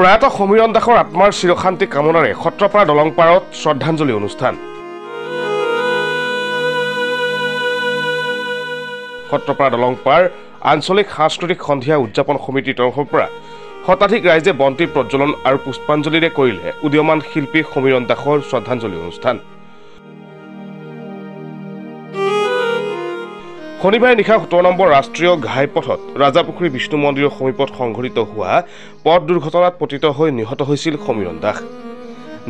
প্ৰয়াত সমীৰণ দাসৰ আত্মাৰ চিৰশান্তি কামনাৰে সত্ৰপাৰা দলংপাৰত শ্ৰদ্ধাঞ্জলি অনুষ্ঠান। সত্ৰপাৰা দলংপাৰ আঞ্চলিক সাংস্কৃতিক সন্ধিয়া উদযাপন সমিতিৰ তৰফৰ পৰা শতাধিক ৰাইজে বন্তি প্ৰজ্বলন আৰু পুষ্পাঞ্জলিৰে কৰিলে উদীয়মান শিল্পী সমীৰণ দাসৰ শ্ৰদ্ধাঞ্জলি অনুষ্ঠান। শনিবাৰে নিশা 17 নম্বৰ ৰাষ্ট্ৰীয় ঘাইপথত ৰাজাপুখুৰী বিষ্ণু মন্দিৰৰ সমীপত সংঘটিত হোৱা পথ দুৰ্ঘটনাত পতিত হৈ নিহত হৈছিল সমীৰণ দাস।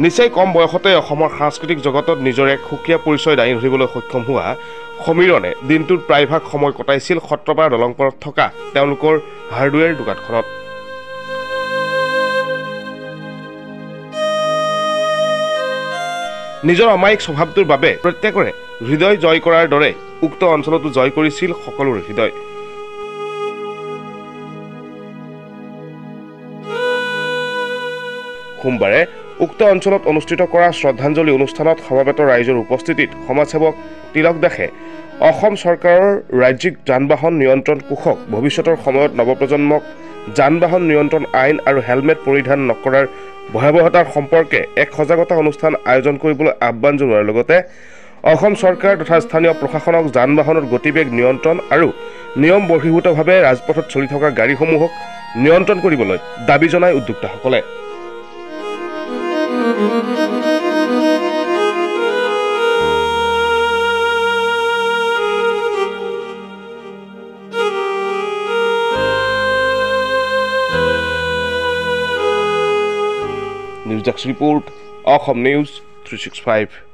নিচেই কম বয়সতে অসমৰ সাংস্কৃতিক জগতত নিজৰ এক সুকীয়া পৰিচয় দাঙি ধৰিবলৈ সক্ষম হোৱা সমীৰণে দিনটোৰ প্ৰায়ভাগ সময় কটাইছিল সত্ৰপাৰা দলংপাৰত থকা তেওঁলোকৰ হাৰ্ডৱেৰ দোকানখনত। নিজৰ অমায়িক স্বভাৱটোৰ বাবে প্ৰত্যেকৰে হৃদয় জয় কৰাৰ দৰে উক্ত অঞ্চলতো জয় কৰিছিল সকলোৰে হৃদয়। সোমবাৰে উক্ত অঞ্চলত অনুষ্ঠিত কৰা শ্ৰদ্ধাঞ্জলি অনুষ্ঠানত সমবেত ৰাইজৰ উপস্থিতিত সমাজসেৱক তিলক দাসে অসম চৰকাৰৰ ৰাজ্যিক যান বাহন নিয়ন্ত্ৰণ কোষক ভৱিষ্যতৰ সময়ত নৱপ্ৰজন্মক যান বাহন নিয়ন্ত্ৰণ আইন আৰু হেলমেট পৰিধান নকৰাৰ ভয়াৱহতাৰ সম্পৰ্কে এক সজাগতা অনুষ্ঠান আয়োজন কৰিবলৈ আহ্বান জনোৱাৰ লগতে অসম চৰকাৰ তথা স্থানীয় প্ৰশাসনক যান বাহনৰ গতিবেগ নিয়ন্ত্ৰণ আৰু নিয়ম বহিৰ্ভূতভাৱে ৰাজপথত চলি থকা গাড়ীসমূহক নিয়ন্ত্ৰণ কৰিবলৈ দাবী জনায় উদ্যোক্তাসকলে। News desk report Assam news 365।